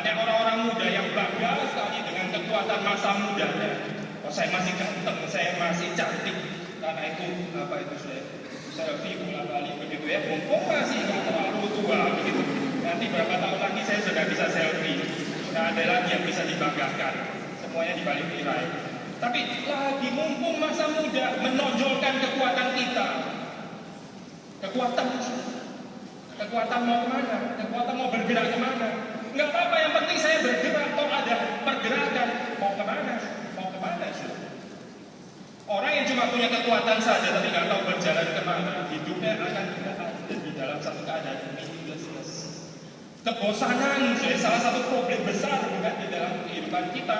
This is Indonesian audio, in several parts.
Banyak orang-orang muda yang bangga sekali dengan kekuatan masa mudanya. Oh, saya masih ganteng, saya masih cantik. Karena itu saya selfie bola balik begitu ya. Mumpung masih nggak terlalu tua begitu. Nanti berapa tahun lagi saya sudah bisa selfie. Nggak ada lagi yang bisa dibanggakan. Semuanya dibalik tirai. Tapi lagi mumpung masa muda menonjolkan kekuatan kita. Kekuatan mau kemana? Kekuatan mau bergerak kemana? Nggak apa-apa, yang penting saya bergerak. Kalau ada pergerakan, mau kemana? Mau kemana? Orang yang cuma punya kekuatan saja tapi nggak tahu berjalan kemana, hidupnya akan berada di dalam satu keadaan meaninglessness. Kebosanan, salah satu problem besar bukan di dalam kehidupan kita,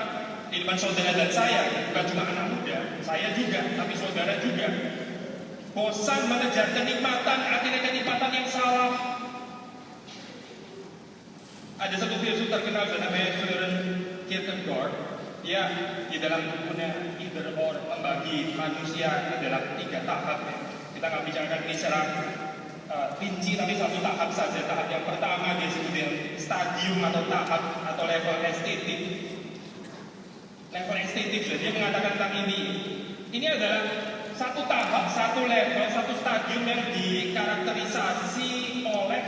kehidupan saudara dan saya, bukan cuma anak muda, saya juga, tapi saudara juga. Bosan mengejar kenikmatan, akhirnya kenikmatan yang salah. Ada satu filsuf terkenal namanya Søren Kierkegaard. Dia di dalam bukunya Either Or membagi manusia ke dalam 3 tahap. Kita nggak bicarakan ini secara rinci, tapi satu tahap saja. Tahap yang pertama dia sebut stadium atau tahap atau level estetik. Level estetik, dia mengatakan tentang ini. Ini adalah satu tahap, satu level, satu stadium yang dikarakterisasi oleh,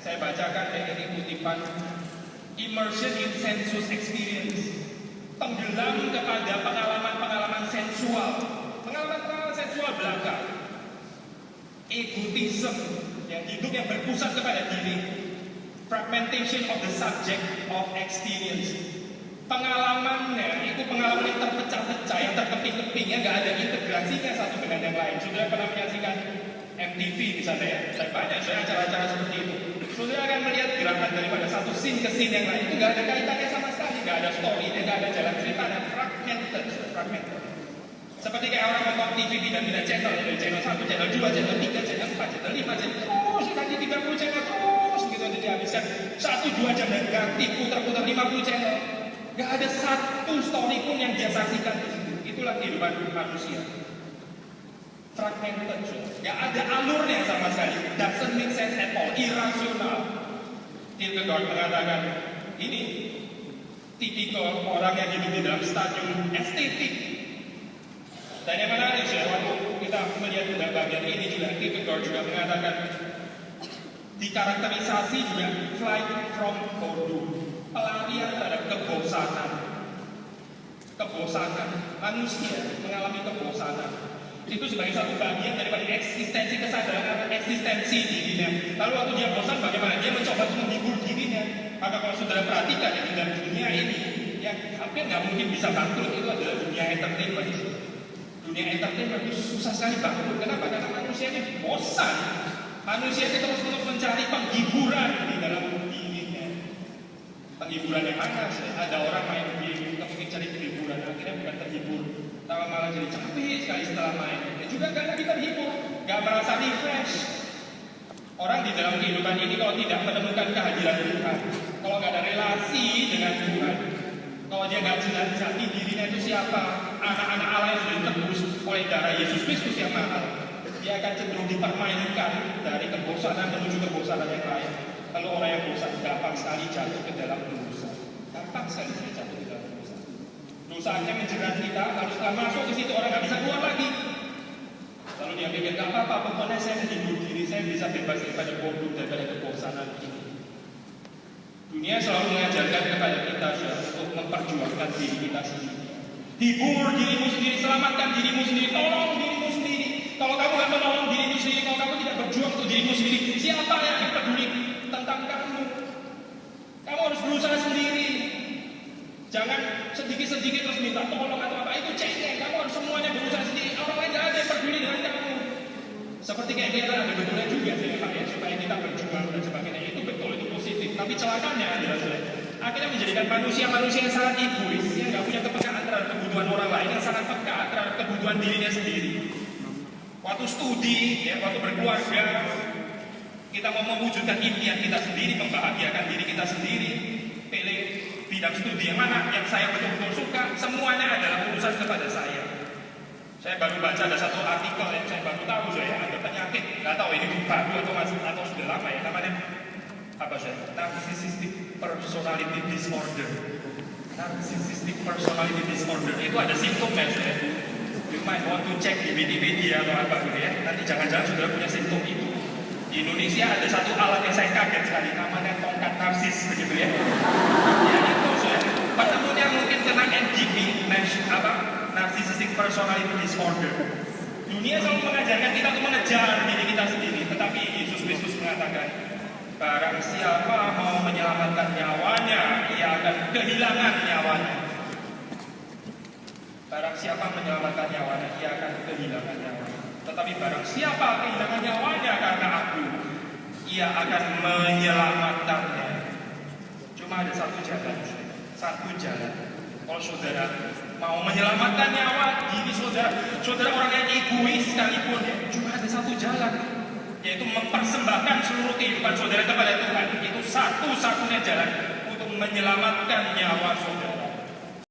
saya bacakan ini kutipan, immersion in sensuous experience, tenggelam kepada pengalaman-pengalaman sensual, pengalaman-pengalaman sensual belaka, egotism, yang hidup yang berpusat kepada diri, fragmentation of the subject of experience. Pengalamannya itu pengalaman yang terpecah-pecah, yang terkeping-keping, yang nggak ada integrasinya satu dengan yang lain. Saudara pernah menyaksikan MTV misalnya ya, dan banyak acara-acara seperti itu. Saudara akan melihat gerakan daripada satu scene ke scene yang lain, itu nggak ada kaitannya sama sekali, nggak ada story, nggak ada jalan cerita, dan fragmented. Seperti kayak orang nonton TV pindah-pindah channel, dari channel 1, channel 2, channel 3, channel 4, channel 5, channel terus, nanti 30 channel terus, begitu aja dihabiskan 1-2 jam dan ganti putar-putar 50 channel. Gak ada satu story pun yang dia saksikan di situ. Itulah kehidupan manusia. Fragmented, gak ada alurnya sama sekali. Doesn't make sense at all. Irasional. Kierkegaard mengatakan ini tipikal orang yang hidup di dalam stadium estetik. Dan yang menarik waktu kita melihat dalam bagian ini juga Kierkegaard juga mengatakan dikarakterisasi juga flight from boredom. Pelarian terhadap kebosanan. Manusia mengalami kebosanan. Itu sebagai satu bagian daripada eksistensi kesadaran, eksistensi dirinya. Lalu waktu dia bosan, bagaimana dia mencoba untuk menghibur dirinya. Maka kalau saudara perhatikan di dalam dunia ini, yang hampir nggak mungkin bisa bangkrut itu adalah dunia entertainment. Dunia entertainment itu susah sekali bangkrut. Kenapa? Karena manusia ini bosan. Manusia itu terus-terus mencari penghiburan di dalam dirinya. Penghiburan yang mana? Ada orang main game, kemudian cari penghiburan, akhirnya bukan terhibur, malah jadi capek sekali setelah main. Dan juga gak lagi terhibur, gak merasa refresh. Orang di dalam kehidupan ini kalau tidak menemukan kehadiran Tuhan, kalau gak ada relasi dengan Tuhan, kalau dia gak jelas jati dirinya itu siapa, anak-anak Allah yang sudah ditebus oleh darah Yesus Kristus yang mahal, dia akan cenderung dipermainkan dari kebosanan menuju kebosanan yang lain. Lalu orang yang bosan gampang sekali jatuh ke dalam dosa. Gampang sekali dia jatuh ke dalam dosa. Dosanya menjerat kita, lalu setelah masuk ke situ orang nggak bisa keluar lagi. Lalu dia pikir, gak apa-apa, pokoknya saya menghibur diri, saya bisa bebas daripada bodoh, daripada kebosanan ini. Dunia selalu mengajarkan kepada kita untuk memperjuangkan diri kita sendiri. Hibur dirimu sendiri, selamatkan dirimu sendiri, tolong dirimu sendiri. Kalau kamu gak menolong dirimu sendiri, kalau kamu tidak berjuang untuk dirimu sendiri, siapa yang akan peduli tentang kamu? Kamu harus berusaha sendiri. Jangan sedikit-sedikit terus minta tolong atau apa, itu cengeng. Kamu harus semuanya berusaha sendiri. Orang lain gak ada yang peduli dengan kamu. Seperti kayak kita ada betulnya juga sih, makanya supaya kita berjuang dan sebagainya. Itu betul, itu positif. Tapi celakanya adalah akhirnya menjadikan manusia-manusia yang sangat egois, yang gak punya kepekaan terhadap kebutuhan orang lain, yang sangat peka terhadap kebutuhan dirinya sendiri. Waktu studi, waktu berkeluarga, kita mau mewujudkan impian kita sendiri, membahagiakan diri kita sendiri, pilih bidang studi yang mana, yang saya betul-betul suka, semuanya adalah urusan kepada saya. Saya baru baca ada satu artikel yang saya baru tahu, saya ada penyakit, nggak tahu ini baru atau sudah lama ya, namanya apa sih? Narcissistic personality disorder. Narcissistic personality disorder itu ada simptomnya, ya. You might want to check di Wikipedia atau apa gitu ya. Nanti jangan-jangan sudah punya simptom itu. Di Indonesia ada satu alat yang saya kaget sekali, namanya tongkat narsis, begitu ya. Ya itu, ya. Penemunya mungkin kena NDP, narcissistic personality disorder. Dunia selalu mengajarkan kita untuk mengejar diri kita sendiri, tetapi Yesus Kristus mengatakan, barang siapa mau menyelamatkan nyawanya, ia akan kehilangan nyawanya. Barang siapa menyelamatkan nyawanya, ia akan kehilangan nyawanya. Tetapi barang siapa kehilangan nyawanya karena aku, ia akan menyelamatkannya. Cuma ada satu jalan, satu jalan. Kalau saudara mau menyelamatkan nyawa diri saudara orang yang egois sekalipun, ya, cuma ada satu jalan, yaitu mempersembahkan seluruh kehidupan saudara kepada Tuhan. Itu satu-satunya jalan untuk menyelamatkan nyawa saudara.